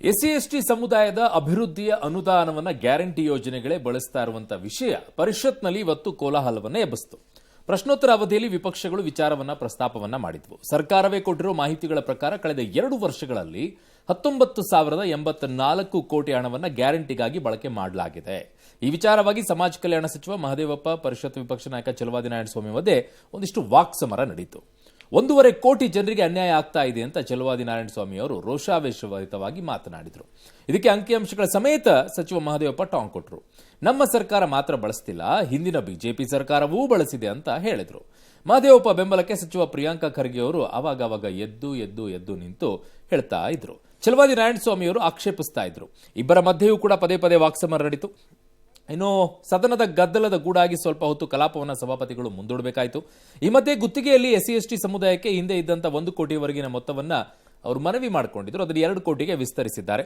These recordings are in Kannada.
ಎಸ್ಸಿ ಎಸ್ಟಿ ಸಮುದಾಯದ ಅಭಿವೃದ್ಧಿಯ ಅನುದಾನವನ್ನ ಗ್ಯಾರಂಟಿ ಯೋಜನೆಗಳೇ ಬಳಸ್ತಾ ಇರುವಂತಹ ವಿಷಯ ಪರಿಷತ್ನಲ್ಲಿ ಇವತ್ತು ಕೋಲಾಹಲವನ್ನ ಎಬ್ಬಿಸಿತು. ಪ್ರಶ್ನೋತ್ತರ ಅವಧಿಯಲ್ಲಿ ವಿಪಕ್ಷಗಳು ವಿಚಾರವನ್ನ ಪ್ರಸ್ತಾಪವನ್ನ ಮಾಡಿದ್ವು. ಸರ್ಕಾರವೇ ಕೊಟ್ಟಿರೋ ಮಾಹಿತಿಗಳ ಪ್ರಕಾರ ಕಳೆದ 2 ವರ್ಷಗಳಲ್ಲಿ 19,084 ಕೋಟಿ ಹಣವನ್ನ ಗ್ಯಾರಂಟಿಗಾಗಿ ಬಳಕೆ ಮಾಡಲಾಗಿದೆ. ಈ ವಿಚಾರವಾಗಿ ಸಮಾಜ ಕಲ್ಯಾಣ ಸಚಿವ ಮಹದೇವಪ್ಪ, ಪರಿಷತ್ ವಿಪಕ್ಷ ನಾಯಕ ಚಲವಾದಿ ನಾರಾಯಣಸ್ವಾಮಿ ಮಧ್ಯೆ ಒಂದಿಷ್ಟು ವಾಕ್ಸಮರ ನಡೆಯಿತು. 1.5 ಕೋಟಿ ಜನರಿಗೆ ಅನ್ಯಾಯ ಆಗ್ತಾ ಇದೆ ಅಂತ ಚಲವಾದಿ ನಾರಾಯಣಸ್ವಾಮಿ ಅವರು ರೋಷಾವೇಶಭರಿತವಾಗಿ ಮಾತನಾಡಿದರು. ಇದಕ್ಕೆ ಅಂಕಿಅಂಶಗಳ ಸಮೇತ ಸಚಿವ ಮಹದೇವಪ್ಪ ಟಾಂಗ್ ಕೊಟ್ಟರು. ನಮ್ಮ ಸರ್ಕಾರ ಮಾತ್ರ ಬಳಸ್ತಿಲ್ಲ, ಹಿಂದಿನ ಬಿಜೆಪಿ ಸರ್ಕಾರವೂ ಬಳಸಿದೆ ಅಂತ ಹೇಳಿದ್ರು. ಮಹದೇವಪ್ಪ ಬೆಂಬಲಕ್ಕೆ ಸಚಿವ ಪ್ರಿಯಾಂಕ ಖರ್ಗೆ ಅವರು ಅವಾಗವಾಗ ಎದ್ದು ನಿಂತು ಹೇಳ್ತಾ ಇದ್ರು. ಚಲವಾದಿ ನಾರಾಯಣಸ್ವಾಮಿ ಅವರು ಆಕ್ಷೇಪಿಸ್ತಾ ಇದ್ರು. ಇಬ್ಬರ ಮಧ್ಯೆಯೂ ಕೂಡ ಪದೇ ಪದೇ ವಾಕ್ಸಮರ ನಡೆಯಿತು. ಇನ್ನು ಸದನದ ಗದ್ದಲದ ಗೂಡಾಗಿ ಸ್ವಲ್ಪ ಹೊತ್ತು ಕಲಾಪವನ್ನು ಸಭಾಪತಿಗಳು ಮುಂದೂಡಬೇಕಾಯಿತು. ಈ ಮಧ್ಯೆ ಗುತ್ತಿಗೆಯಲ್ಲಿ ಎಸ್ಸಿ ಎಸ್ಟಿ ಸಮುದಾಯಕ್ಕೆ ಹಿಂದೆ ಇದ್ದಂಥ 1 ಕೋಟಿಯವರೆಗಿನ ಮೊತ್ತವನ್ನ ಅವರು ಮನವಿ ಮಾಡಿಕೊಂಡಿದ್ರು. ಅದನ್ನು 2 ಕೋಟಿಗೆ ವಿಸ್ತರಿಸಿದ್ದಾರೆ.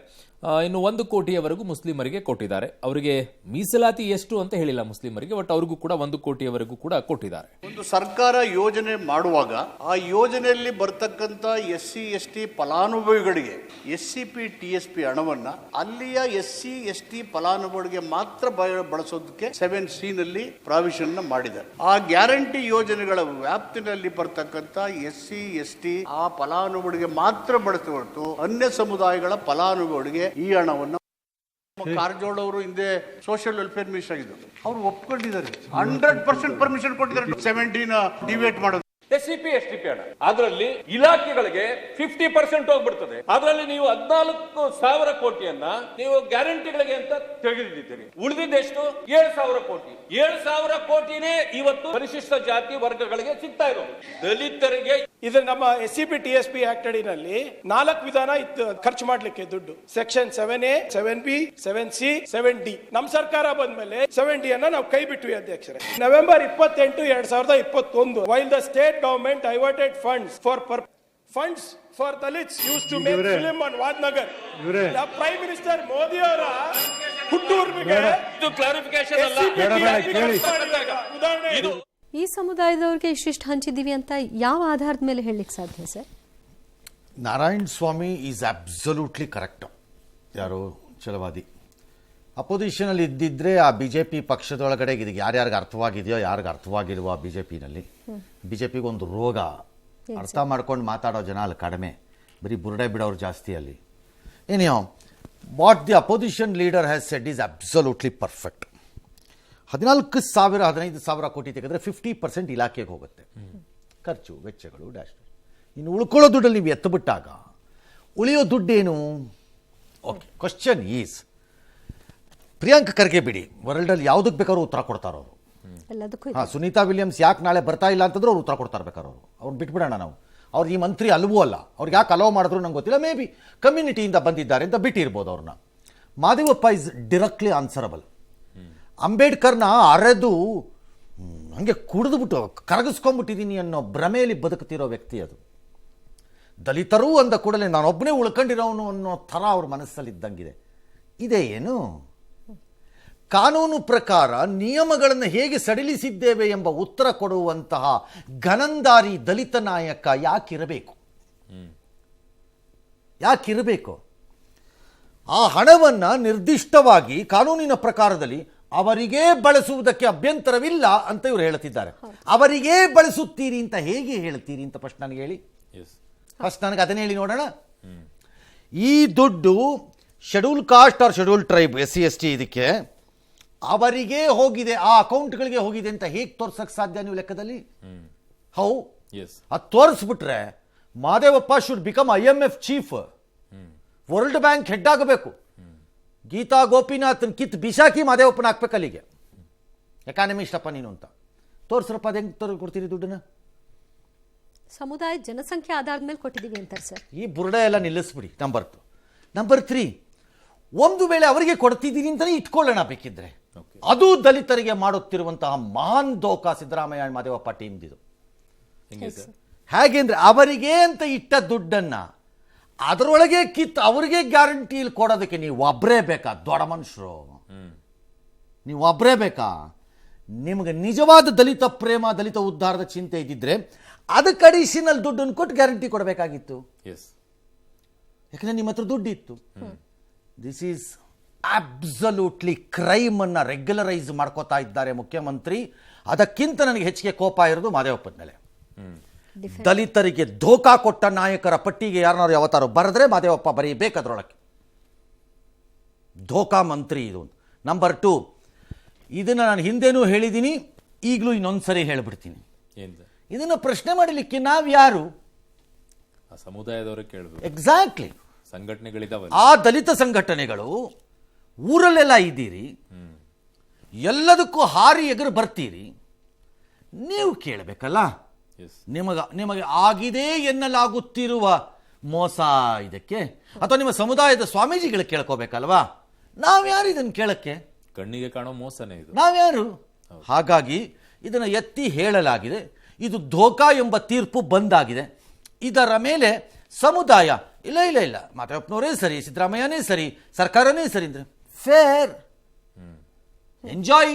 ಇನ್ನು 1 ಕೋಟಿಯವರೆಗೂ ಮುಸ್ಲಿಮರಿಗೆ ಕೊಟ್ಟಿದ್ದಾರೆ. ಅವರಿಗೆ ಮೀಸಲಾತಿ ಎಷ್ಟು ಅಂತ ಹೇಳಿಲ್ಲ ಮುಸ್ಲಿಮರಿಗೆ, ಬಟ್ ಅವ್ರಿಗೂ ಕೂಡ 1 ಕೋಟಿಯವರೆಗೂ ಕೂಡ ಕೊಟ್ಟಿದ್ದಾರೆ. ಒಂದು ಸರ್ಕಾರ ಯೋಜನೆ ಮಾಡುವಾಗ ಆ ಯೋಜನೆಯಲ್ಲಿ ಬರ್ತಕ್ಕಂಥ ಎಸ್ಸಿ ಎಸ್ಟಿ ಫಲಾನುಭವಿಗಳಿಗೆ SCP TSP ಹಣವನ್ನ ಅಲ್ಲಿಯ SC ST ಫಲಾನುಭವಿಗಳಿಗೆ ಮಾತ್ರ ಬಳಸೋದಕ್ಕೆ 7C ನಲ್ಲಿ ಪ್ರಾವಿಷನ್ ಮಾಡಿದ್ದಾರೆ. ಆ ಗ್ಯಾರಂಟಿ ಯೋಜನೆಗಳ ವ್ಯಾಪ್ತಿನಲ್ಲಿ ಬರ್ತಕ್ಕಂಥ SC ST ಆ ಫಲಾನುಭವಿಗಳಿಗೆ ಮಾತ್ರ ಬಳಸಬಹುದು ಹೊರತು ಅನ್ಯ ಸಮುದಾಯಗಳ ಫಲಾನುಭವಿಗಳಿಗೆ ಈ ಹಣವನ್ನು ಕಾರಜೋಳ ಅವರು ಹಿಂದೆ ಸೋಷಿಯಲ್ ವೆಲ್ಫೇರ್ ಮಿನಿಸ್ಟರ್ ಆಗಿದ್ದರು. ಅವರು ಒಪ್ಕೊಂಡಿದ್ದಾರೆ. 100% ಪರ್ಮಿಷನ್ ಕೊಟ್ಟಿದ್ದಾರೆ 17 ಡಿವೇಟ್ ಮಾಡೋದು. SCP STP ಹಣ ಅದರಲ್ಲಿ ಇಲಾಖೆಗಳಿಗೆ 50% ಹೋಗ್ಬಿಡ್ತದೆ. ಅದರಲ್ಲಿ ನೀವು 14,000 ಕೋಟಿಯನ್ನ ನೀವು ಗ್ಯಾರಂಟಿಗಳಿಗೆ ಅಂತ ತೆಗೆದಿದ್ದೀರಿ. ಉಳಿದಿದ್ದೆಷ್ಟು? 7,000 ಕೋಟಿ. 7,000 ಕೋಟಿನೇ ಇವತ್ತು ಪರಿಶಿಷ್ಟ ಜಾತಿ ವರ್ಗಗಳಿಗೆ ಸಿಗ್ತಾ ಇರೋದು. ದಲಿತರಿಗೆ ಇದು ನಮ್ಮ SCP TSP ಆಕ್ಟ್ ಅಡಿನಲ್ಲಿ 4 ವಿಧಾನ ಇತ್ತು ಖರ್ಚು ಮಾಡ್ಲಿಕ್ಕೆ ದುಡ್ಡು. Section 7A, 7B, 7C, 7D. ನಮ್ಮ ಸರ್ಕಾರ ಬಂದ್ಮೇಲೆ 7D ಅನ್ನ ನಾವು ಕೈ ಬಿಟ್ವಿ ಅಧ್ಯಕ್ಷರೇ. November 28, 2021 while the state government diverted funds for Dalits used to make film on Vadnagar. The Prime Minister Modi ಅವರ ಹುಟ್ಟೂರ್ಮಿಗೆ ಇದು ಕ್ಲಾರಿಫಿಕೇಶನ್ ಅಲ್ಲ. ಉದಾಹರಣೆ ಇದು. ಈ ಸಮುದಾಯದವ್ರಿಗೆ ಇಷ್ಟಿಷ್ಟು ಹಂಚಿದ್ದೀವಿ ಅಂತ ಯಾವ ಆಧಾರದ ಮೇಲೆ ಹೇಳಲಿಕ್ಕೆ ಸಾಧ್ಯ sir? Narayana Swamy is absolutely correct. ಯಾರು ಚಲವಾದಿ ಅಪೋಸಿಷನಲ್ಲಿ ಇದ್ದಿದ್ರೆ ಆ BJP ಪಕ್ಷದೊಳಗಡೆ ಇದು ಯಾರ್ಯಾರಿಗೆ ಅರ್ಥವಾಗಿದೆಯೋ ಯಾರಿಗೆ ಅರ್ಥವಾಗಿಲ್ವೋ ಆ BJPಗೆ ಒಂದು ರೋಗ. ಅರ್ಥ ಮಾಡ್ಕೊಂಡು ಮಾತಾಡೋ ಜನ ಅಲ್ಲಿ ಕಡಿಮೆ, ಬರೀ ಬುರುಡೆ ಬಿಡೋರು ಜಾಸ್ತಿ ಅಲ್ಲಿ. ಏನೋ what the opposition leader has shed is absolutely perfect. 14,000-15,000 ಕೋಟಿ ತೆಗೆದ್ರೆ 50% ಇಲಾಖೆಗೆ ಹೋಗುತ್ತೆ. ಖರ್ಚು ವೆಚ್ಚಗಳು ಡ್ಯಾಶ್. ಇನ್ನು ಉಳ್ಕೊಳ್ಳೋ ದುಡ್ಡಲ್ಲಿ ನೀವು ಎತ್ತುಬಿಟ್ಟಾಗ ಉಳಿಯೋ ದುಡ್ಡೇನು? Okay, question is Priyanka Kharge ಬಿಡಿ, ವರ್ಲ್ಡಲ್ಲಿ ಯಾವುದಕ್ಕೆ ಬೇಕಾದ್ರೂ ಉತ್ತರ ಕೊಡ್ತಾರೋ ಅವರು. ಸುನೀತಾ ವಿಲಿಯಮ್ಸ್ ಯಾಕೆ ನಾಳೆ ಬರ್ತಾ ಇಲ್ಲ ಅಂತಂದ್ರೆ ಅವ್ರು ಉತ್ತರ ಕೊಡ್ತಾ ಇರ್ಬೇಕಾರೆ ಅವ್ರು ಬಿಟ್ಬಿಡೋಣ ನಾವು. ಅವ್ರು ಈ ಮಂತ್ರಿ ಅಲ್ವೂ ಅಲ್ಲ, ಅವ್ರಿಗೆ ಯಾಕೆ ಅಲೋ ಮಾಡಿದ್ರು ನಂಗೆ ಗೊತ್ತಿಲ್ಲ. ಮೇ ಬಿ ಕಮ್ಯುನಿಟಿಯಿಂದ ಬಂದಿದ್ದಾರೆ ಅಂತ ಬಿಟ್ಟಿರ್ಬೋದು ಅವ್ರನ್ನ. Mahadevappa is directly answerable. ಅಂಬೇಡ್ಕರ್ನ ಅರೆದು ಹಂಗೆ ಕುಡಿದ್ಬಿಟ್ಟು ಕರಗಿಸ್ಕೊಂಡ್ಬಿಟ್ಟಿದ್ದೀನಿ ಅನ್ನೋ ಭ್ರಮೆಯಲ್ಲಿ ಬದುಕುತ್ತಿರೋ ವ್ಯಕ್ತಿ ಅದು. ದಲಿತರು ಅಂದ ಕೂಡಲೇ ನಾನೊಬ್ಬನೇ ಉಳ್ಕೊಂಡಿರೋನು ಅನ್ನೋ ಥರ ಅವ್ರ ಮನಸ್ಸಲ್ಲಿದ್ದಂಗಿದೆ. ಇದೇ ಏನು? ಕಾನೂನು ಪ್ರಕಾರ ನಿಯಮಗಳನ್ನು ಹೇಗೆ ಸಡಿಲಿಸಿದ್ದೇವೆ ಎಂಬ ಉತ್ತರ ಕೊಡುವಂತಹ ಗನಂದಾರಿ ದಲಿತ ನಾಯಕ ಯಾಕಿರಬೇಕು? ಆ ಹಣವನ್ನು ನಿರ್ದಿಷ್ಟವಾಗಿ ಕಾನೂನಿನ ಪ್ರಕಾರದಲ್ಲಿ ಅವರಿಗೇ ಬಳಸುವುದಕ್ಕೆ ಅಭ್ಯಂತರವಿಲ್ಲ ಅಂತ ಇವರು ಹೇಳುತ್ತಿದ್ದಾರೆ. ಅವರಿಗೇ ಬಳಸುತ್ತೀರಿ ಅಂತ ಹೇಗೆ ಹೇಳ್ತೀರಿ ಅಂತ ಫಸ್ಟ್ ನನಗೆ ಹೇಳಿ. ಫಸ್ಟ್ ನನಗೆ ಅದನ್ನ ಹೇಳಿ ನೋಡೋಣ. ಈ ದುಡ್ಡು schedule caste or schedule tribe SC ST ಇದಕ್ಕೆ ಅವರಿಗೆ ಹೋಗಿದೆ, ಆ ಅಕೌಂಟ್ಗಳಿಗೆ ಹೋಗಿದೆ ಅಂತ ಹೇಗೆ ತೋರ್ಸಕ್ಕೆ ಸಾಧ್ಯ ನೀವು ಲೆಕ್ಕದಲ್ಲಿ? ಹೌ ಅದು ತೋರಿಸ್ಬಿಟ್ರೆ Mahadevappa should become IMF chief, world bank head ಆಗಬೇಕು. ಗೀತಾ ಗೋಪಿನಾಥನ್ ಕಿತ್ ಬಿಸಾಕಿ ಮಹದೇವಪ್ಪನ ಹಾಕ್ಬೇಕು ಅಲ್ಲಿಗೆ. ಎಕಾನಮಿಸ್ಟಪ್ಪ ನೀನು ಅಂತ ತೋರಿಸ್ರಪ್ಪ. ಅದು ಹೆಂಗೆ ಕೊಡ್ತೀರಿ ದುಡ್ಡನ್ನ? ಸಮುದಾಯ ಜನಸಂಖ್ಯೆ ಆಧಾರದ ಮೇಲೆ ಕೊಟ್ಟಿದ್ದೀವಿ ಅಂತಾರೆ ಸರ್. ಈ ಬುರುಡೆ ಎಲ್ಲ ನಿಲ್ಲಿಸ್ಬಿಡಿ. ನಂಬರ್ 3, ಒಂದು ವೇಳೆ ಅವರಿಗೆ ಕೊಡ್ತಿದ್ದೀನಿ ಅಂತಲೇ ಇಟ್ಕೊಳ್ಳೋಣ ಬೇಕಿದ್ರೆ. ಅದು ದಲಿತರಿಗೆ ಮಾಡುತ್ತಿರುವಂತಹ ಮಹಾನ್ ದೋಖ ಸಿದ್ದರಾಮಯ್ಯ ಮಹದೇವಪ್ಪ ಟೀಮ್ದಿದು. ಹೇಗೆ ಅಂದ್ರೆ ಅವರಿಗೆ ಅಂತ ಇಟ್ಟ ದುಡ್ಡನ್ನ ಅದರೊಳಗೆ ಅವರಿಗೆ ಗ್ಯಾರಂಟಿಯಲ್ಲಿ ಕೊಡೋದಕ್ಕೆ ನೀವು ಒಬ್ಬರೇ ಬೇಕಾ? ದೊಡ್ಡ ಮನುಷ್ಯರು ನೀವು ಒಬ್ಬರೇ ಬೇಕಾ? ನಿಮಗೆ ನಿಜವಾದ ದಲಿತ ಪ್ರೇಮ, ದಲಿತ ಉದ್ಧಾರದ ಚಿಂತೆ ಇದ್ದಿದ್ರೆ ಅದಕ್ಕೆ ಅಡಿಷನಲ್ ದುಡ್ಡನ್ನು ಕೊಟ್ಟು ಗ್ಯಾರಂಟಿ ಕೊಡಬೇಕಾಗಿತ್ತು. ಯಾಕಂದ್ರೆ ನಿಮ್ಮ ಹತ್ರ ದುಡ್ಡು ಇತ್ತು. ದಿಸ್ ಈಸ್ ಅಬ್ಸಲ್ಯೂಟ್ಲಿ ಕ್ರೈಮ್ ಅನ್ನ ರೆಗ್ಯುಲರೈಸ್ ಮಾಡ್ಕೋತಾ ಇದ್ದಾರೆ ಮುಖ್ಯಮಂತ್ರಿ. ಅದಕ್ಕಿಂತ ನನಗೆ ಹೆಚ್ಚಿಗೆ ಕೋಪ ಇರೋದು ಮಾದೇವಪ್ಪನ ಮೇಲೆ. ದಲಿತರಿಗೆ ಧೋಕಾ ಕೊಟ್ಟ ನಾಯಕರ ಪಟ್ಟಿಗೆ ಯಾರನ್ನಾರು ಯಾವತ್ತಾರು ಬರೆದ್ರೆ ಮಾದೇವಪ್ಪ ಬರೀಬೇಕು ಅದರೊಳಗೆ. ಧೋಕಾ ಮಂತ್ರಿ ಇದು. ನಂಬರ್ 2, ಇದನ್ನು ನಾನು ಹಿಂದೆನೂ ಹೇಳಿದ್ದೀನಿ, ಈಗಲೂ ಇನ್ನೊಂದ್ಸರಿ ಹೇಳ್ಬಿಡ್ತೀನಿ. ಇದನ್ನು ಪ್ರಶ್ನೆ ಮಾಡಲಿಕ್ಕೆ ನಾವು ಯಾರು? ಸಮುದಾಯದವರು ಕೇಳಬೇಕು. ಎಕ್ಸಾಕ್ಟ್ಲಿ. ಸಂಘಟನೆಗಳಿದಾವೆ, ಆ ದಲಿತ ಸಂಘಟನೆಗಳು ಊರಲ್ಲೆಲ್ಲ ಇದ್ದೀರಿ, ಎಲ್ಲದಕ್ಕೂ ಹಾರಿ ಎಗರು ಬರ್ತೀರಿ, ನೀವು ಕೇಳಬೇಕಲ್ಲ. ನಿಮಗೆ ಆಗಿದೆ ಎನ್ನಲಾಗುತ್ತಿರುವ ಮೋಸ ಇದಕ್ಕೆ, ಅಥವಾ ನಿಮ್ಮ ಸಮುದಾಯದ ಸ್ವಾಮೀಜಿಗಳು ಕೇಳ್ಕೋಬೇಕಲ್ವಾ? ನಾವ್ಯಾರು ಇದನ್ನು ಕೇಳಕ್ಕೆ? ಕಣ್ಣಿಗೆ ಕಾಣೋ ಮೋಸನೇ ಇದು. ನಾವ್ಯಾರು? ಹಾಗಾಗಿ ಇದನ್ನು ಎತ್ತಿ ಹೇಳಲಾಗಿದೆ. ಇದು ಧೋಕಾ ಎಂಬ ತೀರ್ಪು ಬಂದಾಗಿದೆ. ಇದರ ಮೇಲೆ ಸಮುದಾಯ ಇಲ್ಲ ಇಲ್ಲ ಇಲ್ಲ ಮಾದೇವಪ್ಪನವರೇ ಸರಿ, ಸಿದ್ದರಾಮಯ್ಯನೇ ಸರಿ, ಸರ್ಕಾರನೇ ಸರಿ ಅಂದ್ರೆ ಫೇರ್, ಎಂಜಾಯ್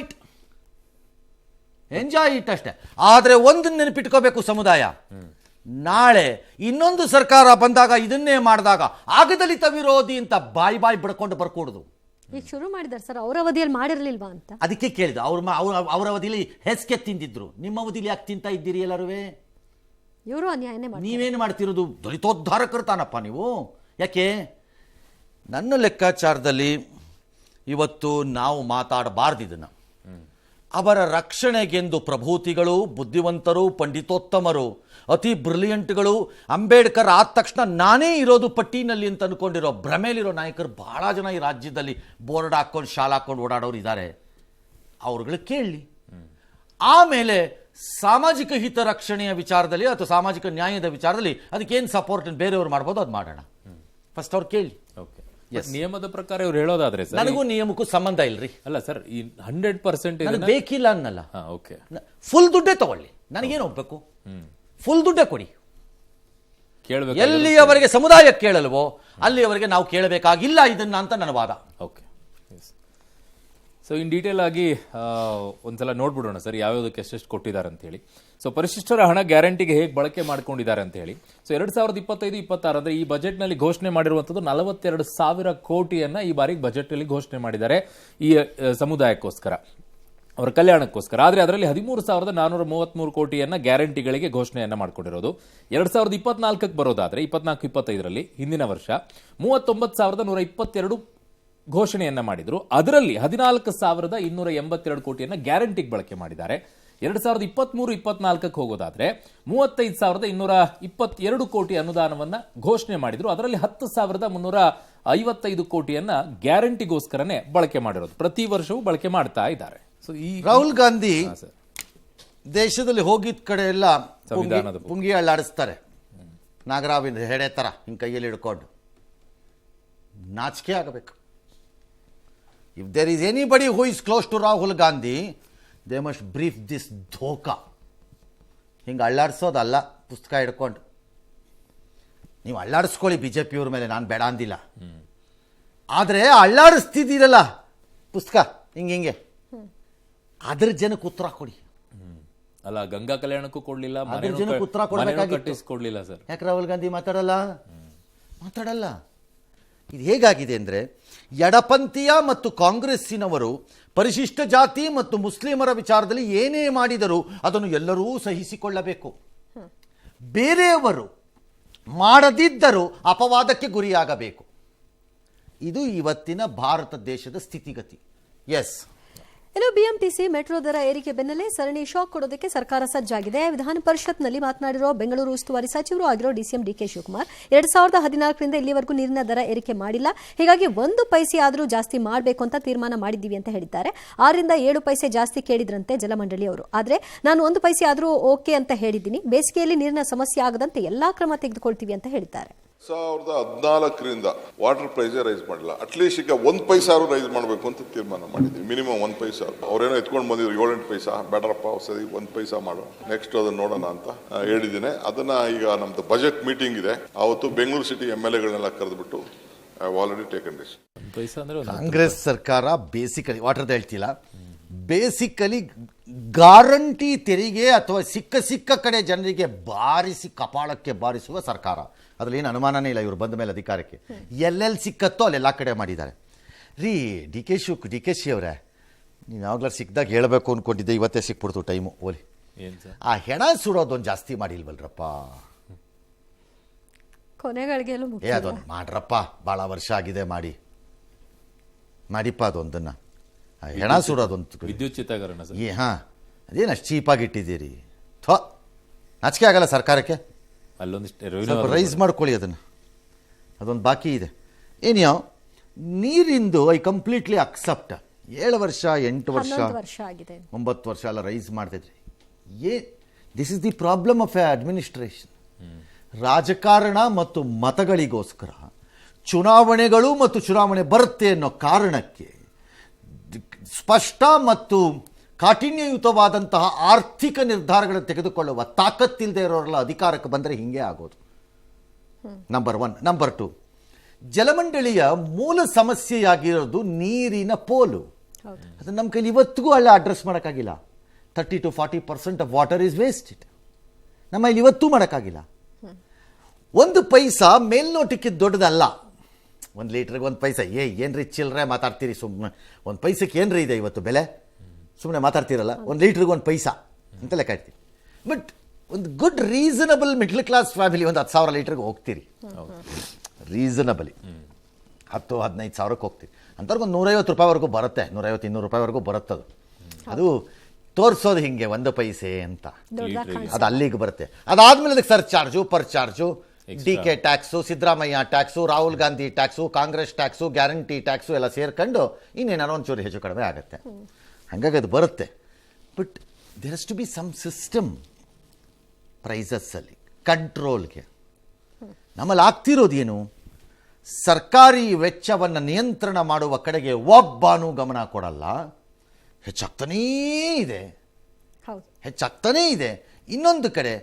ಇಟ್ ಅಷ್ಟೇ. ಆದರೆ ಒಂದನ್ನು ನೆನಪಿಟ್ಕೋಬೇಕು ಸಮುದಾಯ, ನಾಳೆ ಇನ್ನೊಂದು ಸರ್ಕಾರ ಬಂದಾಗ ಇದನ್ನೇ ಮಾಡಿದಾಗ ಆಗ ದಲಿತ ವಿರೋಧಿ ಅಂತ ಬಾಯಿ ಬಿಡ್ಕೊಂಡು ಬರ್ಕೊಡುದು. ಈಗ ಶುರು ಮಾಡಿದಾರೆ ಸರ್, ಅವ್ರ ಅವಧಿಯಲ್ಲಿ ಮಾಡಿರ್ಲಿಲ್ವಾ ಅಂತ ಅದಕ್ಕೆ ಕೇಳಿದ. ಅವ್ರ ಅವಧಿಯಲ್ಲಿ ಹೆಸ್ಕೆ ತಿಂದಿದ್ರು, ನಿಮ್ಮ ಅವಧಿಯಲ್ಲಿ ಯಾಕೆ ತಿಂತ ಇದ್ದೀರಿ ಎಲ್ಲರೂ? ಇವರು ಅನ್ಯಾಯನೇ ಮಾಡಿ ನೀವೇನು ಮಾಡ್ತಿರೋದು? ದಲಿತೋದ್ಧಾರಕರು ತಾನಪ್ಪ ನೀವು. ಯಾಕೆ? ನನ್ನ ಲೆಕ್ಕಾಚಾರದಲ್ಲಿ ಇವತ್ತು ನಾವು ಮಾತಾಡಬಾರ್ದು ಇದನ್ನು. ಅವರ ರಕ್ಷಣೆಗೆಂದು ಪ್ರಭೂತಿಗಳು, ಬುದ್ಧಿವಂತರು, ಪಂಡಿತೋತ್ತಮರು, ಅತಿ ಬ್ರಿಲಿಯಂಟ್ಗಳು, ಅಂಬೇಡ್ಕರ್ ಆದ ತಕ್ಷಣ ನಾನೇ ಇರೋದು ಪಟ್ಟಿನಲ್ಲಿ ಅಂತ ಅಂದ್ಕೊಂಡಿರೋ ಭ್ರಮೇಲಿರೋ ನಾಯಕರು ಬಹಳ ಜನ ಈ ರಾಜ್ಯದಲ್ಲಿ ಬೋರ್ಡ್ ಹಾಕ್ಕೊಂಡು ಶಾಲೆ ಹಾಕ್ಕೊಂಡು ಓಡಾಡೋರು ಇದ್ದಾರೆ. ಅವ್ರುಗಳು ಕೇಳಲಿ. ಆಮೇಲೆ ಸಾಮಾಜಿಕ ಹಿತ ರಕ್ಷಣೆಯ ವಿಚಾರದಲ್ಲಿ ಅಥವಾ ಸಾಮಾಜಿಕ ನ್ಯಾಯದ ವಿಚಾರದಲ್ಲಿ ಅದಕ್ಕೇನು ಸಪೋರ್ಟ್ ಬೇರೆಯವರು ಮಾಡ್ಬೋದು ಅದು ಮಾಡೋಣ. ಫಸ್ಟ್ ಅವ್ರು ಕೇಳಿ. ನಿಯಮದ ಪ್ರಕಾರ ಇವ್ರು ಹೇಳೋದಾದ್ರೆ ನನಗೂ ನಿಯಮಕ್ಕೂ ಸಂಬಂಧ ಇಲ್ರಿ. ಅಲ್ಲ ಸರ್, ಈ 100% ಬೇಕಿಲ್ಲ ಅನ್ನಲ್ಲ. ಓಕೆ, ಫುಲ್ ದುಡ್ಡೇ ತಗೊಳ್ಳಿ, ನನಗೇನು ಹೋಗ್ಬೇಕು? ಫುಲ್ ದುಡ್ಡೇ ಕೊಡಿ. ಕೇಳಬೇಕು. ಎಲ್ಲಿಯವರೆಗೆ ಸಮುದಾಯ ಕೇಳಲ್ವೋ ಅಲ್ಲಿಯವರೆಗೆ ನಾವು ಕೇಳಬೇಕಾಗಿಲ್ಲ ಇದನ್ನ ಅಂತ ನನ್ನ ವಾದ. ಓಕೆ, ಸೊ ಇನ್ ಡೀಟೇಲ್ ಆಗಿ ಒಂದ್ಸಲ ನೋಡ್ಬಿಡೋಣ ಸರ್ ಯಾವ್ಯಾವುದಕ್ಕೆ ಎಷ್ಟೆಷ್ಟು ಕೊಟ್ಟಿದ್ದಾರೆ ಅಂತ ಹೇಳಿ. ಸೊ ಪರಿಶಿಷ್ಟರ ಹಣ ಗ್ಯಾರಂಟಿಗೆ ಹೇಗೆ ಬಳಕೆ ಮಾಡ್ಕೊಂಡಿದ್ದಾರೆ ಅಂತ ಹೇಳಿ. ಸೊ 2025-26 ಅಂದ್ರೆ ಈ ಬಜೆಟ್ ನಲ್ಲಿ ಘೋಷಣೆ ಮಾಡಿರುವಂತದ್ದು 42,000 ಕೋಟಿಯನ್ನ ಈ ಬಾರಿ ಬಜೆಟ್ ನಲ್ಲಿ ಘೋಷಣೆ ಮಾಡಿದ್ದಾರೆ ಈ ಸಮುದಾಯಕ್ಕೋಸ್ಕರ, ಅವರ ಕಲ್ಯಾಣಕ್ಕೋಸ್ಕರ. ಆದ್ರೆ ಅದರಲ್ಲಿ 13,433 ಕೋಟಿಯನ್ನ ಗ್ಯಾರಂಟಿಗಳಿಗೆ ಘೋಷಣೆಯನ್ನ ಮಾಡ್ಕೊಂಡಿರೋದು. 2024ಕ್ಕೆ ಬರೋದಾದ್ರೆ 24-25ರಲ್ಲಿ ಹಿಂದಿನ ವರ್ಷ 39,122 ಘೋಷಣೆಯನ್ನ ಮಾಡಿದ್ರು. ಅದರಲ್ಲಿ 14,282 ಕೋಟಿಯನ್ನ ಗ್ಯಾರಂಟಿಗೆ ಬಳಕೆ ಮಾಡಿದ್ದಾರೆ. 2023-24ಕ್ಕೆ ಹೋಗೋದಾದ್ರೆ 35,222 ಕೋಟಿ ಅನುದಾನವನ್ನ ಘೋಷಣೆ ಮಾಡಿದ್ರು. ಅದರಲ್ಲಿ 10,355 ಕೋಟಿಯನ್ನ ಗ್ಯಾರಂಟಿಗೋಸ್ಕರನೇ ಬಳಕೆ ಮಾಡಿರೋದು. ಪ್ರತಿ ವರ್ಷವೂ ಬಳಕೆ ಮಾಡ್ತಾ ಇದ್ದಾರೆ. ಸೊ ಈ ರಾಹುಲ್ ಗಾಂಧಿ ದೇಶದಲ್ಲಿ ಹೋಗಿದ ಕಡೆ ಎಲ್ಲ ಸಂವಿಧಾನದ ಪುಂಗಿ ಅಳ್ಳಾಡಿಸ್ತಾರೆ, ನಾಗರಾವಿನ ಹೆಡೆ ತರ ಹಿಂಗೆ ಕೈಯಲ್ಲಿ ಹಿಡ್ಕೊಂಡು. ನಾಚಿಕೆ ಆಗಬೇಕು. If there is anybody who is close to Rahul Gandhi, they must brief this ಧೋಕಾ. ಹಿಂಗೆ ಅಳ್ಳಾಡಿಸೋದಲ್ಲ ಪುಸ್ತಕ ಹಿಡ್ಕೊಂಡು. ನೀವು ಅಳ್ಳಾಡಿಸ್ಕೊಳ್ಳಿ ಬಿಜೆಪಿಯವ್ರ ಮೇಲೆ, ನಾನು ಬೇಡ ಅಂದಿಲ್ಲ. ಆದರೆ ಅಳ್ಳಾಡಿಸ್ತಿದ್ದೀರಲ್ಲ ಪುಸ್ತಕ ಹಿಂಗೆ ಅದ್ರ ಜನಕ್ಕೆ ಉತ್ತರ ಕೊಡಿ. ಅಲ್ಲ, ಗಂಗಾ ಕಲ್ಯಾಣಕ್ಕೂ ಕೊಡ್ಲಿಲ್ಲ, ಅದ್ರ ಜನಕ್ಕೆ ಉತ್ತರ ಕೊಡಬೇಕಾಗಿತ್ತು. ಕೊಡ್ಲಿಲ್ಲ ಸರ್. ಯಾಕೆ ರಾಹುಲ್ ಗಾಂಧಿ ಮಾತಾಡಲ್ಲ? ಇದು ಹೇಗಾಗಿದೆ ಅಂದರೆ, ಎಡಪಂಥೀಯ ಮತ್ತು ಕಾಂಗ್ರೆಸ್ಸಿನವರು ಪರಿಶಿಷ್ಟ ಜಾತಿ ಮತ್ತು ಮುಸ್ಲಿಮರ ವಿಚಾರದಲ್ಲಿ ಏನೇ ಮಾಡಿದರೂ ಅದನ್ನು ಎಲ್ಲರೂ ಸಹಿಸಿಕೊಳ್ಳಬೇಕು. ಬೇರೆಯವರು ಮಾಡದಿದ್ದರೂ ಅಪವಾದಕ್ಕೆ ಗುರಿಯಾಗಬೇಕು. ಇದು ಇವತ್ತಿನ ಭಾರತ ದೇಶದ ಸ್ಥಿತಿಗತಿ. ಎಸ್, ಇನ್ನು ಬಿಎಂಟಿಸಿ ಮೆಟ್ರೋ ದರ ಏರಿಕೆ ಬೆನ್ನಲ್ಲೇ ಸರಣಿ ಶಾಕ್ ಕೊಡೋದಕ್ಕೆ ಸರ್ಕಾರ ಸಜ್ಜಾಗಿದೆ. ವಿಧಾನ ಪರಿಷತ್ನಲ್ಲಿ ಮಾತನಾಡಿರೋ ಬೆಂಗಳೂರು ಉಸ್ತುವಾರಿ ಸಚಿವರು ಆಗಿರೋ ಡಿಸಿಎಂ ಡಿಕೆ ಶಿವಕುಮಾರ್ 2014ರಿಂದ ಇಲ್ಲಿವರೆಗೂ ನೀರಿನ ದರ ಏರಿಕೆ ಮಾಡಿಲ್ಲ, ಹೀಗಾಗಿ 1 ಪೈಸೆ ಆದರೂ ಜಾಸ್ತಿ ಮಾಡಬೇಕು ಅಂತ ತೀರ್ಮಾನ ಮಾಡಿದ್ದೀವಿ ಅಂತ ಹೇಳಿದ್ದಾರೆ. 6ರಿಂದ 7 ಪೈಸೆ ಜಾಸ್ತಿ ಕೇಳಿದ್ರಂತೆ ಜಲಮಂಡಳಿಯವರು. ಆದರೆ ನಾನು 1 ಪೈಸೆ ಆದರೂ ಓಕೆ ಅಂತ ಹೇಳಿದ್ದೀನಿ. ಬೇಸಿಗೆಯಲ್ಲಿ ನೀರಿನ ಸಮಸ್ಯೆ ಆಗದಂತೆ ಎಲ್ಲಾ ಕ್ರಮ ತೆಗೆದುಕೊಳ್ತೀವಿ ಅಂತ ಹೇಳಿದ್ದಾರೆ. 2014ರಿಂದ ವಾಟರ್ ಪ್ರೈಸ್ ರೈಸ್ ಮಾಡಿಲ್ಲ. ಅಟ್ಲೀಸ್ಟ್ ಈಗ 1 ಪೈಸಾ ರೈಸ್ ಮಾಡಬೇಕು ಅಂತ ತೀರ್ಮಾನ ಮಾಡಿದ್ವಿ. ಮಿನಿಮಮ್ 1 ಪೈಸಾ. ಅವ್ರೇನೋ ಎತ್ಕೊಂಡು ಬಂದಿದ್ರು 7-8 ಪೈಸಾ, ಬೇಡರಪ್ಪ ಸರಿ 1 ಪೈಸಾ ಮಾಡೋ, ನೆಕ್ಸ್ಟ್ ಅದನ್ನ ನೋಡೋಣ ಅಂತ ಹೇಳಿದ್ದೀನಿ. ಅದನ್ನ ಈಗ ನಮ್ದು ಬಜೆಟ್ ಮೀಟಿಂಗ್ ಇದೆ, ಅವತ್ತು ಬೆಂಗಳೂರು ಸಿಟಿ MLAಗಳನ್ನೆಲ್ಲ ಕರೆದ್ಬಿಟ್ಟು I have already taken this. Congress ಸರ್ಕಾರ ಬೇಸಿಕಲಿ ವಾಟರ್ದು ಹೇಳ್ತಿಲ್ಲ, ಬೇಸಿಕಲಿ ಗ್ಯಾರಂಟಿ ತೆರಿಗೆ ಅಥವಾ ಸಿಕ್ಕ ಕಡೆ ಜನರಿಗೆ ಬಾರಿಸಿ ಕಪಾಳಕ್ಕೆ ಬಾರಿಸುವ ಸರ್ಕಾರ. ಅದರಲ್ಲಿ ಏನು ಅನುಮಾನನೇ ಇಲ್ಲ ಇವರು ಬಂದ ಮೇಲೆ ಅಧಿಕಾರಕ್ಕೆ. ಎಲ್ಲೆಲ್ಲಿ ಸಿಕ್ಕತ್ತೋ ಅಲ್ಲೆಲ್ಲ ಕಡೆ ಮಾಡಿದ್ದಾರೆ ರೀ. ಡಿ ಕೆ ಶಿ ಅವರೇ, ನೀವು ಯಾವಾಗಲೂ ಸಿಕ್ಕಿದಾಗ ಹೇಳಬೇಕು ಅಂದ್ಕೊಂಡಿದ್ದೆ, ಇವತ್ತೇ ಸಿಕ್ಬಿಡ್ತು ಟೈಮು. ಓಲಿ ಆ ಹೆಣ ಸುಡೋದೊಂದು ಜಾಸ್ತಿ ಮಾಡಿಲ್ವಲ್ರಪ್ಪ. ಕೊನೆಗಳಿಗೆಲ್ಲೂ ಅದೊಂದು ಮಾಡ್ರಪ್ಪ, ಭಾಳ ವರ್ಷ ಆಗಿದೆ ಮಾಡಿಪ್ಪ ಅದೊಂದನ್ನು. ಹೆಣ ಸುಡೋದೊಂದು ವಿದ್ಯುತ್ ಚಿತ್ರೀಕರಣ ಅದೇನು ಅಷ್ಟು ಚೀಪಾಗಿ ಇಟ್ಟಿದ್ದೀರಿ. ನಾಚಿಕೆ ಆಗಲ್ಲ ಸರ್ಕಾರಕ್ಕೆ? ಅಲ್ಲೊಂದಿಷ್ಟು ರೈಸ್ ಮಾಡ್ಕೊಳ್ಳಿ ಅದೊಂದು ಬಾಕಿ ಇದೆ. ಏನ್ಯೋ ನೀರಿಂದು ಐ ಕಂಪ್ಲೀಟ್ಲಿ ಅಕ್ಸೆಪ್ಟ್. 7 ವರ್ಷ 8 ವರ್ಷ ಆಗಿದೆ, 9 ವರ್ಷ ಎಲ್ಲ ರೈಸ್ ಮಾಡ್ತಿದ್ರಿ. This is the problem of A administration. ರಾಜಕಾರಣ ಮತ್ತು ಮತಗಳಿಗೋಸ್ಕರ ಚುನಾವಣೆಗಳು ಮತ್ತು ಚುನಾವಣೆ ಬರುತ್ತೆ ಅನ್ನೋ ಕಾರಣಕ್ಕೆ ಸ್ಪಷ್ಟ ಮತ್ತು ಕಾಠಿಣ್ಯಯುತವಾದಂತಹ ಆರ್ಥಿಕ ನಿರ್ಧಾರಗಳನ್ನು ತೆಗೆದುಕೊಳ್ಳುವ ತಾಕತ್ತಿಲ್ಲದೆ ಇರೋರೆಲ್ಲ ಅಧಿಕಾರಕ್ಕೆ ಬಂದರೆ ಹಿಂಗೆ ಆಗೋದು. ನಂಬರ್ 1. ನಂಬರ್ 2, ಜಲಮಂಡಳಿಯ ಮೂಲ ಸಮಸ್ಯೆಯಾಗಿರೋದು ನೀರಿನ ಪೋಲು. ಅದು ನಮ್ಮ ಕೈಲಿ ಇವತ್ತಿಗೂ ಅಡ್ರೆಸ್ ಮಾಡೋಕ್ಕಾಗಿಲ್ಲ. 30 to 40% of water is wasted. ನಮ್ಮ ಇಲ್ಲಿ ಇವತ್ತೂ ಮಾಡೋಕ್ಕಾಗಿಲ್ಲ. 1 ಪೈಸಾ ಮೇಲ್ನೋಟಕ್ಕೆ ದೊಡ್ಡದಲ್ಲ. 1 ಲೀಟ್ರಿಗೆ 1 ಪೈಸಾ. ಏನ್ರಿ ಚಿಲ್ಲರೆ ಮಾತಾಡ್ತೀರಿ ಸುಮ್ಮನೆ. 1 ಪೈಸಕ್ಕೆ ಏನ್ರಿ ಇದೆ ಇವತ್ತು ಬೆಲೆ? ಸುಮ್ಮನೆ ಮಾತಾಡ್ತೀರಲ್ಲ. 1 ಲೀಟ್ರಿಗೆ 1 ಪೈಸಾ ಅಂತ ಲೆಕ್ಕ ಇಡ್ತೀವಿ. ಬಟ್ ಒಂದು good reasonable middle class family 10,000 ಲೀಟ್ರಿಗೆ ಹೋಗ್ತೀರಿ. ರೀಸನಬಲಿ 10-15 ಸಾವಿರಕ್ಕೆ ಹೋಗ್ತೀರಿ. ಅಂಥವ್ರಿಗೆ ಒಂದು 150 ರೂಪಾಯಿವರೆಗೂ ಬರುತ್ತೆ, 150-200 ರೂಪಾಯಿವರೆಗೂ ಬರುತ್ತದು. ಅದು ತೋರಿಸೋದು ಹಿಂಗೆ 1 ಪೈಸೆ ಅಂತ, ಅದು ಅಲ್ಲಿಗೆ ಬರುತ್ತೆ. ಅದಾದ್ಮೇಲೆ ಅದಕ್ಕೆ ಸರ್ಚಾರ್ಜು, ಪರ್ಚಾರ್ಜು, DK tax, Siddaramaiah tax, Rahul Gandhi tax, Congress tax, guarantee tax ಎಲ್ಲ ಸೇರ್ಕೊಂಡು ಇನ್ನೇನಾರು ಒಂಚೂರು ಹೆಚ್ಚು ಕಡಿಮೆ ಆಗುತ್ತೆ. ಹಾಗಾಗಿ ಅದು ಬರುತ್ತೆ. But there has to be some system ಪ್ರೈಸಸ್ಸಲ್ಲಿ ಕಂಟ್ರೋಲ್ಗೆ. ನಮ್ಮಲ್ಲಿ ಆಗ್ತಿರೋದೇನು? ಸರ್ಕಾರಿ ವೆಚ್ಚವನ್ನು ನಿಯಂತ್ರಣ ಮಾಡುವ ಕಡೆಗೆ ಒಬ್ಬನೂ ಗಮನ ಕೊಡಲ್ಲ. ಹೆಚ್ಚಾಗ್ತಾನೇ ಇದೆ. ಇನ್ನೊಂದು ಕಡೆ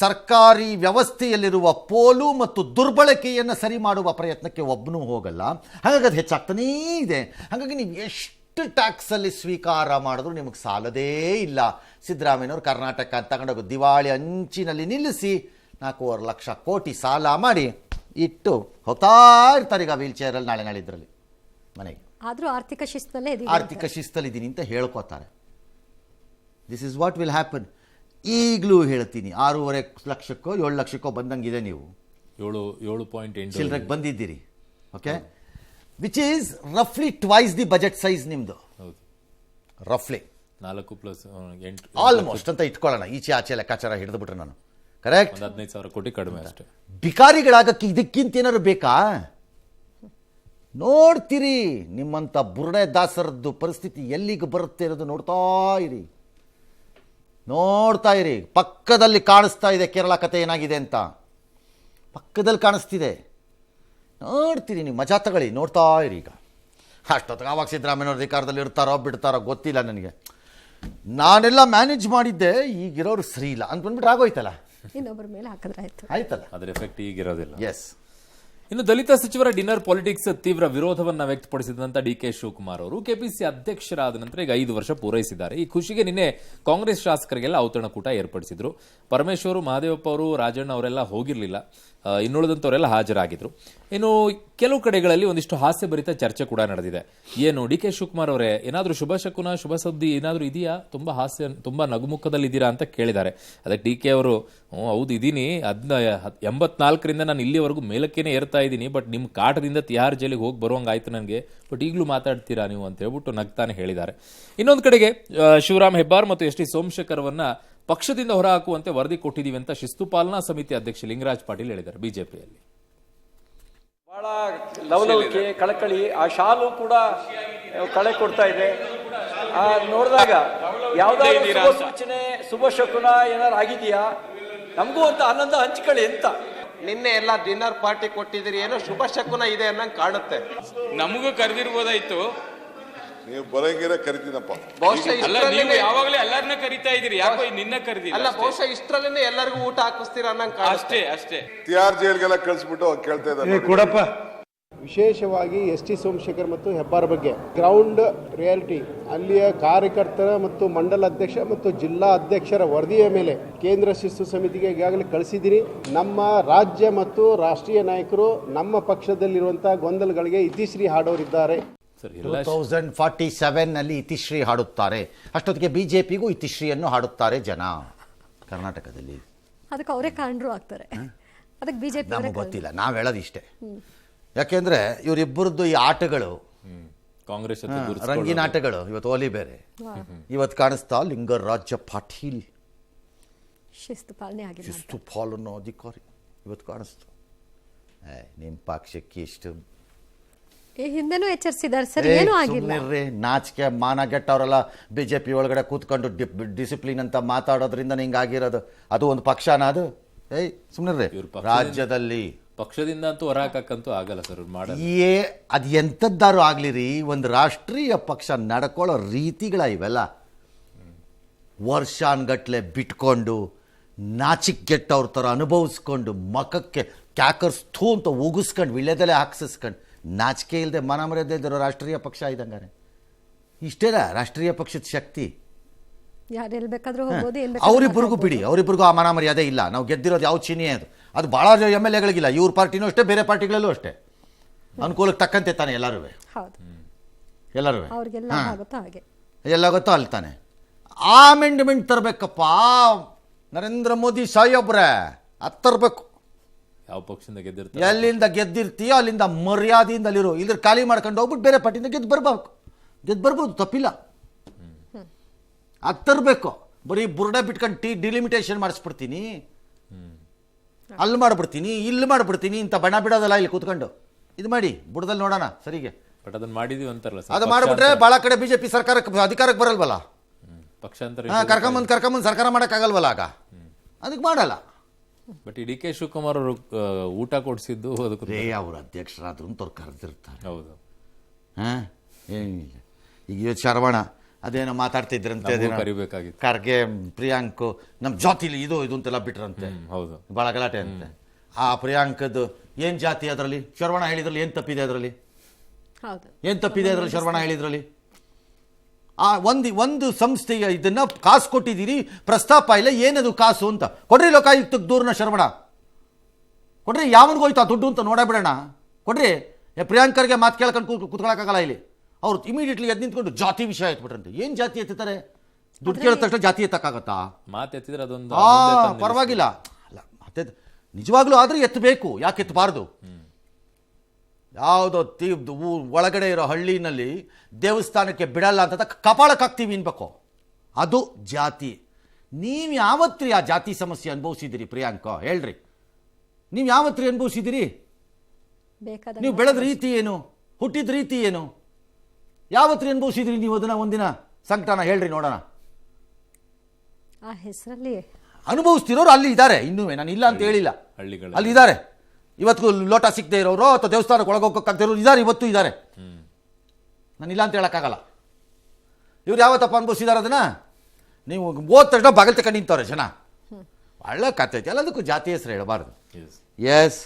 ಸರ್ಕಾರಿ ವ್ಯವಸ್ಥೆಯಲ್ಲಿರುವ ಪೋಲು ಮತ್ತು ದುರ್ಬಳಕೆಯನ್ನು ಸರಿ ಮಾಡುವ ಪ್ರಯತ್ನಕ್ಕೆ ಒಬ್ಬನೂ ಹೋಗಲ್ಲ. ಹಾಗಾಗಿ ಅದು ಹೆಚ್ಚಾಗ್ತಾನೇ ಇದೆ. ಹಾಗಾಗಿ ನೀವು ಎಷ್ಟು ಟ್ಯಾಕ್ಸಲ್ಲಿ ಸ್ವೀಕಾರ ಮಾಡಿದ್ರು ನಿಮಗೆ ಸಾಲದೇ ಇಲ್ಲ. ಸಿದ್ದರಾಮಯ್ಯನವರು ಕರ್ನಾಟಕ ತಗೊಂಡೋಗಿ ದಿವಾಳಿ ಅಂಚಿನಲ್ಲಿ ನಿಲ್ಲಿಸಿ 4.5 ಲಕ್ಷ ಕೋಟಿ ಸಾಲ ಮಾಡಿ ಇಟ್ಟು ಹೋಗ್ತಾ ಇರ್ತಾರೆ. ಈಗ ವೀಲ್ ಚೇರಲ್ಲಿ ನಾಳೆ ಇದರಲ್ಲಿ ಮನೆಗೆ. ಆದರೂ ಆರ್ಥಿಕ ಶಿಸ್ತಲ್ಲಿದ್ದೀನಿ ಅಂತ ಹೇಳ್ಕೋತಾರೆ. This is what will happen. ಈಗಲೂ ಹೇಳ್ತೀನಿ, 6.5 ಲಕ್ಷಕ್ಕೋ 7 ಲಕ್ಷಕ್ಕೋ ಬಂದಂಗಿದೆ. ನೀವು 7.8 ಚಿಲ್ಡ್ರಕ್ಕೆ ಬಂದಿದ್ದೀರಿ. ಓಕೆ, ವಿಚ್ ಈಸ್ ರಫ್ಲಿ ಟ್ವೈಸ್ ದಿ ಬಜೆಟ್ ಸೈಜ್ ನಿಮ್ದು. ರಫ್ಲಿ 4+8 ಆಲ್ಮೋಸ್ಟ್ ಅಂತ ಇಟ್ಕೊಳ್ಳೋಣ. ಈಚೆ ಆಚೆ ಲೆಕ್ಕಾಚಾರ ಹಿಡಿದುಬಿಟ್ರೆ ನಾನು ಕರೆಕ್ಟ್. 15,000 ಕೋಟಿ ಕಡಿಮೆ ಅಷ್ಟೇ. ಬಿಕಾರಿಗಳಾಗಕ್ಕೆ ಇದಕ್ಕಿಂತ ಏನಾದ್ರು ಬೇಕಾ? ನೋಡ್ತೀರಿ ನಿಮ್ಮಂಥ ಬುರುಡೆ ದಾಸರದ್ದು ಪರಿಸ್ಥಿತಿ ಎಲ್ಲಿಗೆ ಬರುತ್ತೆ ಇರೋದು ನೋಡ್ತಾ ಇರಿ. ಪಕ್ಕದಲ್ಲಿ ಕಾಣಿಸ್ತಾ ಇದೆ ಕೇರಳ ಕತೆ ಏನಾಗಿದೆ ಅಂತ, ಪಕ್ಕದಲ್ಲಿ ಕಾಣಿಸ್ತಿದೆ. ನೋಡ್ತೀರಿ ನೀವು, ಮಜಾ ತಗೊಳ್ಳಿ, ನೋಡ್ತಾ ಇರಿ. ಈಗ ಅಷ್ಟೊತ್ತಿಗೆ ಆವಾಗ ಸಿದ್ದರಾಮಯ್ಯವ್ರ ಅಧಿಕಾರದಲ್ಲಿ ಇರ್ತಾರೋ ಬಿಡ್ತಾರೋ ಗೊತ್ತಿಲ್ಲ ನನಗೆ. ನಾನೆಲ್ಲ ಮ್ಯಾನೇಜ್ ಮಾಡಿದ್ದೆ, ಈಗಿರೋರು ಸರಿ ಇಲ್ಲ ಅಂತ ಬಂದ್ಬಿಟ್ರೆ ಆಗೋಯ್ತಲ್ಲ, ಇನ್ನೊಬ್ಬರ ಮೇಲೆ ಹಾಕಿದ್ರೆ ಆಯ್ತಲ್ಲ. ಅದರ ಎಫೆಕ್ಟ್ ಈಗಿರೋದಿಲ್ಲ. ಎಸ್. ಇನ್ನು ದಲಿತ ಸಚಿವರ ಡಿನ್ನರ್ ಪಾಲಿಟಿಕ್ಸ್ ತೀವ್ರ ವಿರೋಧವನ್ನ ವ್ಯಕ್ತಪಡಿಸಿದಂತ DK ಶಿವಕುಮಾರ್ ಅವರು ಕೆಪಿಸಿ ಅಧ್ಯಕ್ಷರಾದ ನಂತರ ಈಗ 5 ವರ್ಷ ಪೂರೈಸಿದ್ದಾರೆ. ಈ ಖುಷಿಗೆ ನಿನ್ನೆ ಕಾಂಗ್ರೆಸ್ ಶಾಸಕರಿಗೆಲ್ಲ ಔತಣಕೂಟ ಏರ್ಪಡಿಸಿದ್ರು. ಪರಮೇಶ್ವರು, ಮಹದೇವಪ್ಪ ಅವರು, ರಾಜಣ್ಣ ಅವರೆಲ್ಲ ಹೋಗಿರಲಿಲ್ಲ, ಇನ್ನುಳಿದಂಥವರೆಲ್ಲ ಹಾಜರಾಗಿದ್ರು. ಇನ್ನು ಕೆಲವು ಕಡೆಗಳಲ್ಲಿ ಒಂದಿಷ್ಟು ಹಾಸ್ಯಭರಿತ ಚರ್ಚೆ ಕೂಡ ನಡೆದಿದೆ. ಏನು DK ಶಿವಕುಮಾರ್ ಅವರೇ, ಏನಾದರೂ ಶುಭ ಶಕುನ, ಶುಭ ಸುದ್ದಿ ಏನಾದರೂ ಇದೆಯಾ? ತುಂಬಾ ಹಾಸ್ಯ, ತುಂಬಾ ನಗುಮುಖದಲ್ಲಿ ಇದ್ದೀರಾ ಅಂತ ಕೇಳಿದ್ದಾರೆ. ಅದಕ್ಕೆ DK ಅವರು, ಹೌದು ಇದೀನಿ, 84ರಿಂದ ನಾನು ಇಲ್ಲಿವರೆಗೂ ಮೇಲಕ್ಕೇನೆ ಏರ್ತಾ ಇದ್ದೀನಿ, ಬಟ್ ನಿಮ್ಮ ಕಾಟದಿಂದ ತಿಹಾರ್ ಜೈಲಿಗೆ ಹೋಗಿ ಬರುವಂಗಾಯ್ತು ನನಗೆ, ಬಟ್ ಈಗಲೂ ಮಾತಾಡ್ತೀರಾ ನೀವು ಅಂತ ಹೇಳ್ಬಿಟ್ಟು ನಗ್ತಾನೆ ಹೇಳಿದ್ದಾರೆ. ಇನ್ನೊಂದು ಕಡೆಗೆ ಶಿವರಾಮ್ ಹೆಬ್ಬಾರ್ ಮತ್ತು ಎಸ್ ಟಿ ಸೋಮಶೇಖರ್ ಅವರನ್ನ ಪಕ್ಷದಿಂದ ಹೊರಹಾಕುವಂತೆ ವರದಿ ಕೊಟ್ಟಿದ್ದೀವಿ ಅಂತ ಶಿಸ್ತು ಪಾಲನಾ ಸಮಿತಿ ಅಧ್ಯಕ್ಷ ಲಿಂಗರಾಜ್ ಪಾಟೀಲ್ ಹೇಳಿದ್ದಾರೆ. ಬಿಜೆಪಿಯಲ್ಲಿ ಬಹಳ ಲವಲವಿಕೆ, ಕಳಕಳಿ, ಆ ಶಾಲು ಕೂಡ ಕಳೆ ಕೊಡ್ತಾ ಇದೆ. ನೋಡಿದಾಗ ಯಾವ್ದಾದ್ರು ಶುಭ ಸೂಚನೆ, ಶುಭ ಶಕುನ ಏನಾರು ಆಗಿದೆಯಾ? ನಮಗೂ ಅಂತ ಆನಂದ ಹಂಚ್ಕೊಳ್ಳಿ ಅಂತ. ನಿನ್ನೆ ಎಲ್ಲ ಡಿನ್ನರ್ ಪಾರ್ಟಿ ಕೊಟ್ಟಿದ್ದೀರಿ, ಏನೋ ಶುಭ ಶಕುನ ಇದೆ ಅನ್ನಂಗೆ ಕಾಣುತ್ತೆ. ನಮಗೂ ಕರೆದಿರ್ಬೋದಾಯ್ತು. ನೀವು ಬರಂಗಿರ ಕರಿತೀನಪ್ಪ. ಯಾವಾಗಲೇ ಎಲ್ಲರನ್ನ ಕರಿತಾ ಇದೀರಿ, ಯಾಕೋ ನಿನ್ನ ಕರೆದಿಲ್ಲ. ಅಲ್ಲ, ಬಹುಶಃ ಇಷ್ಟರಲ್ಲೇನೆ ಎಲ್ಲರಿಗೂ ಊಟ ಹಾಕಿಸ್ತೀರ ಅನ್ನಂಗೆ ಕಾಣುತ್ತೆ. ಅಷ್ಟೇ. ತಿಹಾರ್ ಜೈಲ್ಗೆಲ್ಲ ಕಳಿಸ್ಬಿಟ್ಟು ಕೇಳ್ತಾ ಇದ್ದಾರೆ. ಕೊಡಪ್ಪ, ವಿಶೇಷವಾಗಿ ಎಸ್ ಟಿ ಸೋಮಶೇಖರ್ ಮತ್ತು ಹೆಬ್ಬಾರ್ ಬಗ್ಗೆ ಗ್ರೌಂಡ್ ರಿಯಾಲಿಟಿ ಅಲ್ಲಿಯ ಕಾರ್ಯಕರ್ತರ ಮತ್ತು ಮಂಡಲ ಅಧ್ಯಕ್ಷ ಮತ್ತು ಜಿಲ್ಲಾ ಅಧ್ಯಕ್ಷರ ವರದಿಯ ಮೇಲೆ ಕೇಂದ್ರ ಶಿಸ್ತು ಸಮಿತಿಗೆ ಈಗಾಗಲೇ ಕಳಿಸಿದ್ದೀನಿ. ನಮ್ಮ ರಾಜ್ಯ ಮತ್ತು ರಾಷ್ಟ್ರೀಯ ನಾಯಕರು ನಮ್ಮ ಪಕ್ಷದಲ್ಲಿರುವಂತಹ ಗೊಂದಲಗಳಿಗೆ ಇತಿಶ್ರೀ ಹಾಡೋರಿದ್ದಾರೆ. 2047 ಇತಿಶ್ರೀ ಹಾಡುತ್ತಾರೆ. ಅಷ್ಟೊತ್ತಿಗೆ ಬಿಜೆಪಿಗೂ ಇತಿಶ್ರೀಯನ್ನು ಹಾಡುತ್ತಾರೆ ಜನ ಕರ್ನಾಟಕದಲ್ಲಿ. ಅದಕ್ಕೆ ಅವರೇ ಕಾರಣರು ಆಗ್ತಾರೆ. ಅದಕ್ಕೆ ಬಿಜೆಪಿ ನಮಗೆ ಗೊತ್ತಿಲ್ಲ, ನಾವು ಹೇಳೋದು ಇಷ್ಟೇ. ಯಾಕೆಂದ್ರೆ ಇವರಿಬ್ಬರದ್ದು ಈ ಆಟಗಳು ಕಾಂಗ್ರೆಸ್ ರಂಗಿನ ಆಟಗಳು ಇವತ್ತು ಓಲಿ ಬೇರೆ. ಇವತ್ತು ಕಾಣಿಸ್ತಾ ಲಿಂಗರಾಜ ಪಾಟೀಲ್ ಶಿಸ್ತು ಪಾಲನೆ ಆಗಿದೆ, ಶಿಸ್ತು ಪಾಲನಾ ಅಧಿಕಾರಿ ಇವತ್ತು ಕಾಣಿಸ್ತು. ನಿಮ್ಮ ಪಕ್ಷಕ್ಕೆ ಇಷ್ಟು ಈ ಹಿಂದೆನೂ ಎಚ್ಚರಿಸಿದ್ದಾರೆ ಸರ್, ಏನೂ ಆಗಿಲ್ಲ. ನಾಚಿಕೆ ಮಾನ ಗೆಟ್ಟವರೆಲ್ಲ ಬಿಜೆಪಿ ಒಳಗಡೆ ಕೂತ್ಕೊಂಡು ಡಿಸಿಪ್ಲಿನ್ ಅಂತ ಮಾತಾಡೋದ್ರಿಂದ ಹಿಂಗಾಗಿರೋದು. ಅದು ಒಂದು ಪಕ್ಷನ ಅದು? ಸುಮ್ಮನೆ ರಾಜ್ಯದಲ್ಲಿ ಪಕ್ಷದಿಂದ ಅಂತೂ ಹೊರಹಾಕಕ್ಕಂತೂ ಆಗಲ್ಲ ಸರ್, ಮಾಡಲ್ಲ. ಅದು ಎಂಥದ್ದಾರು ಆಗ್ಲಿರಿ, ಒಂದು ರಾಷ್ಟ್ರೀಯ ಪಕ್ಷ ನಡ್ಕೊಳ್ಳೋ ರೀತಿಗಳ ಇವೆಲ್ಲ ವರ್ಷಾನ್ಗಟ್ಲೆ ಬಿಟ್ಕೊಂಡು ನಾಚಿಕೆಟ್ಟವ್ರ ಥರ ಅನುಭವಿಸ್ಕೊಂಡು ಮಖಕ್ಕೆ ಕ್ಯಾಕರ್ಸ್ ಥೂ ಅಂತ ಉಗಿಸ್ಕೊಂಡು ವಿಳ್ಯದಲ್ಲೇ ಹಾಕ್ಸಿಸ್ಕೊಂಡು ನಾಚಿಕೆ ಇಲ್ಲದೆ ಮನ ಮರ್ಯಾದೆ ಇದ್ದಿರೋ ರಾಷ್ಟ್ರೀಯ ಪಕ್ಷ ಇದ್ದಂಗಾರೆ. ಇಷ್ಟೇನಾ ರಾಷ್ಟ್ರೀಯ ಪಕ್ಷದ ಶಕ್ತಿ? ಯಾರು ಬೇಕಾದ್ರೂ ಹೋಗ್ಬೋದು. ಅವರಿಬ್ಬರಿಗೂ ಬಿಡಿ, ಅವರಿಬ್ಬರಿಗೂ ಆ ಮನ ಮರ್ಯಾದೆ ಇಲ್ಲ. ನಾವು ಗೆದ್ದಿರೋದು ಯಾವ ಚಿಹ್ನೆ ಅದು ಭಾಳ ಎಮ್ ಎಲ್ ಎಗಳಿಗಿಲ್ಲ. ಇವ್ರ ಪಾರ್ಟಿನೂ ಅಷ್ಟೇ, ಬೇರೆ ಪಾರ್ಟಿಗಳಲ್ಲೂ ಅಷ್ಟೇ. ಅನುಕೂಲಕ್ಕೆ ತಕ್ಕಂತೆ ತಾನೆ ಎಲ್ಲರೂ ಎಲ್ಲ ಗೊತ್ತೋ ಅಲ್ಲಿ ತಾನೆ. ಆ ಅಮೆಂಡ್ಮೆಂಟ್ ತರಬೇಕಪ್ಪ ನರೇಂದ್ರ ಮೋದಿ ಸಾಹೇಬ್ರೆ, ಅದು ತರಬೇಕು. ಯಾವ ಪಕ್ಷದಿಂದ ಗೆದ್ದಿರ್ತಾರೆ, ಎಲ್ಲಿಂದ ಗೆದ್ದಿರ್ತೀಯೋ ಅಲ್ಲಿಂದ ಮರ್ಯಾದೆಯಿಂದ ಅಲ್ಲಿರು. ಇದ್ರ ಖಾಲಿ ಮಾಡ್ಕೊಂಡು ಹೋಗ್ಬಿಟ್ಟು ಬೇರೆ ಪಾರ್ಟಿಯಿಂದ ಗೆದ್ದು ಬರ್ಬೋದು, ತಪ್ಪಿಲ್ಲ. ಅದು ತರಬೇಕು. ಬರೀ ಬುರ್ಡೆ ಬಿಟ್ಕೊಂಡು ಡಿಲಿಮಿಟೇಷನ್ ಮಾಡಿಸ್ಬಿಡ್ತೀನಿ, ಅಲ್ಲಿ ಮಾಡ್ಬಿಡ್ತೀನಿ, ಇಲ್ಲಿ ಮಾಡ್ಬಿಡ್ತೀನಿ ಅಂತ ಬಣ್ಣ ಬಿಡೋದಲ್ಲ. ಇಲ್ಲಿ ಕೂತ್ಕೊಂಡು ಇದು ಮಾಡಿ ಬುಡದಲ್ಲಿ ನೋಡೋಣ ಸರಿಗೆ. ಬಟ್ ಅದನ್ನ ಮಾಡಿದೀವಿ ಅಂತಾರಲ್ಲ, ಅದು ಮಾಡಿಬಿಟ್ರೆ ಭಾಳ ಕಡೆ ಬಿಜೆಪಿ ಸರ್ಕಾರಕ್ಕೆ ಅಧಿಕಾರಕ್ಕೆ ಬರಲ್ವಲ್ಲ, ಪಕ್ಷಾಂತರ ಕರ್ಕೊಂಬಂದು ಸರ್ಕಾರ ಮಾಡೋಕ್ಕಾಗಲ್ವಲ್ಲ, ಆಗ ಅದಕ್ಕೆ ಮಾಡಲ್ಲ. ಬಟ್ ಈ ಡಿ ಕೆ ಶಿವಕುಮಾರ್ ಅವರು ಊಟ ಕೊಡಿಸಿದ್ದು ಅದಕ್ಕೆ ಅವರು ಅಧ್ಯಕ್ಷರಾದ್ರು ಅಂತ ಅವ್ರು ಕರೆದಿರ್ತಾರೆ. ಹೌದು, ಏನಿಲ್ಲ. ಈಗ ಇವತ್ತು ಶರವಣ ಅದೇನೋ ಮಾತಾಡ್ತಿದ್ರಂತೆ, ಕರಿಬೇಕಾಗಿತ್ತು. ಖರ್ಗೆ ಪ್ರಿಯಾಂಕ್ ನಮ್ಮ ಜಾತಿಲಿ ಇದು ಅಂತೆಲ್ಲ ಬಿಟ್ರಂತೆ. ಹೌದು, ಭಾಳ ಗಲಾಟೆ ಅಂತೆ. ಆ ಪ್ರಿಯಾಂಕದ್ದು ಏನು ಜಾತಿ ಅದರಲ್ಲಿ ಶರವಣ ಹೇಳಿದ್ರಲ್ಲಿ ಏನು ತಪ್ಪಿದೆ? ಅದರಲ್ಲಿ ಏನು ತಪ್ಪಿದೆ? ಅದರಲ್ಲಿ ಶರವಣ ಹೇಳಿದ್ರಲ್ಲಿ ಆ ಒಂದು ಸಂಸ್ಥೆಗೆ ಇದನ್ನ ಕಾಸು ಕೊಟ್ಟಿದ್ದೀರಿ, ಪ್ರಸ್ತಾಪ ಇಲ್ಲ, ಏನದು ಕಾಸು ಅಂತ ಕೊಡ್ರಿ. ಲೋಕಾಯುಕ್ತಕ್ಕೆ ದೂರನ ಶರವಣ ಕೊಡ್ರಿ. ಯಾವನಿಗೋಯ್ತು ಆ ದುಡ್ಡು ಅಂತ ನೋಡಬಿಡೋಣ, ಕೊಡ್ರಿ. ಪ್ರಿಯಾಂಕರ್ಗೆ ಮಾತು ಕೇಳ್ಕೊಂಡು ಕೂತ್ಕೊಳ್ಳೋಕ್ಕಾಗಲ್ಲ ಇಲ್ಲಿ. ಅವ್ರು ಇಮಿಡಿಯೇಟ್ಲಿ ಎದ್ದು ನಿಂತ್ಕೊಂಡು ಜಾತಿ ವಿಷಯ ಎತ್ಬಿಟ್ರಂತೆ. ಏನು ಜಾತಿ ಎತ್ತಾರೆ? ದುಡ್ಡು ಕೇಳಿದ ತಕ್ಷಣ ಜಾತಿ ಎತ್ತಕ್ಕಾಗತ್ತಾ? ಮಾತೆತ್ತಿದ್ರೆ ಅದೊಂದು ಪರವಾಗಿಲ್ಲ. ಅಲ್ಲ ಮತ್ತೆ ನಿಜವಾಗ್ಲೂ ಆದ್ರೆ ಎತ್ತಬೇಕು, ಯಾಕೆ ಎತ್ತಬಾರ್ದು? ಯಾವುದೋ ಒಳಗಡೆ ಇರೋ ಹಳ್ಳಿನಲ್ಲಿ ದೇವಸ್ಥಾನಕ್ಕೆ ಬಿಡಲ್ಲ ಅಂತ ಕಪಾಳಕ್ಕಾಗ್ತೀವಿ ಅನ್ಬೇಕು. ಅದು ಜಾತಿ. ನೀವು ಯಾವತ್ರಿ ಆ ಜಾತಿ ಸಮಸ್ಯೆ ಅನುಭವಿಸಿದಿರಿ ಪ್ರಿಯಾಂಕ? ಹೇಳ್ರಿ, ನೀವು ಯಾವತ್ರಿ ಅನುಭವಿಸಿದಿರಿ? ನೀವು ಬೆಳೆದ ರೀತಿ ಏನು, ಹುಟ್ಟಿದ ರೀತಿ ಏನು, ಯಾವತ್ರಿ ಅನುಭವಿಸಿದ್ರಿ ನೀವು ಅದನ್ನ? ಒಂದಿನ ಸಂಕಟನ ಹೇಳ್ರಿ ನೋಡೋಣ. ಆ ಹೆಸರಲ್ಲಿ ಅನುಭವಿಸ್ತಿರೋರು ಅಲ್ಲಿ ಇದ್ದಾರೆ ಇನ್ನೂ, ನಾನು ಇಲ್ಲ ಅಂತ ಹೇಳಿಲ್ಲ, ಅಲ್ಲಿ ಇದ್ದಾರೆ. ಇವತ್ತು ಲೋಟ ಸಿಕ್ಕದೆ ಇರೋರು ಅಥವಾ ದೇವಸ್ಥಾನಕ್ಕೆ ಒಳಗೋಗಕ್ಕಾಗ್ತಿರೋರು ಇದ್ದಾರೆ, ಇವತ್ತು ಇದ್ದಾರೆ. ನಾನು ಇಲ್ಲ ಅಂತ ಹೇಳೋಕ್ಕಾಗಲ್ಲ. ಇವ್ರು ಯಾವತ್ತಪ್ಪ ಅನುಭವಿಸಿದಾರೆ ಅದನ್ನ? ನೀವು ಓದ್ ತಕ್ಷಣ ಬಾಗಿಲು ತಗೊಂಡು ನಿಂತವ್ರೆ ಜನ. ಒಳ್ಳೆ ಕಥೆ ಐತೆ, ಎಲ್ಲದಕ್ಕೂ ಜಾತಿ ಹೆಸರು ಹೇಳಬಾರ್ದು. ಎಸ್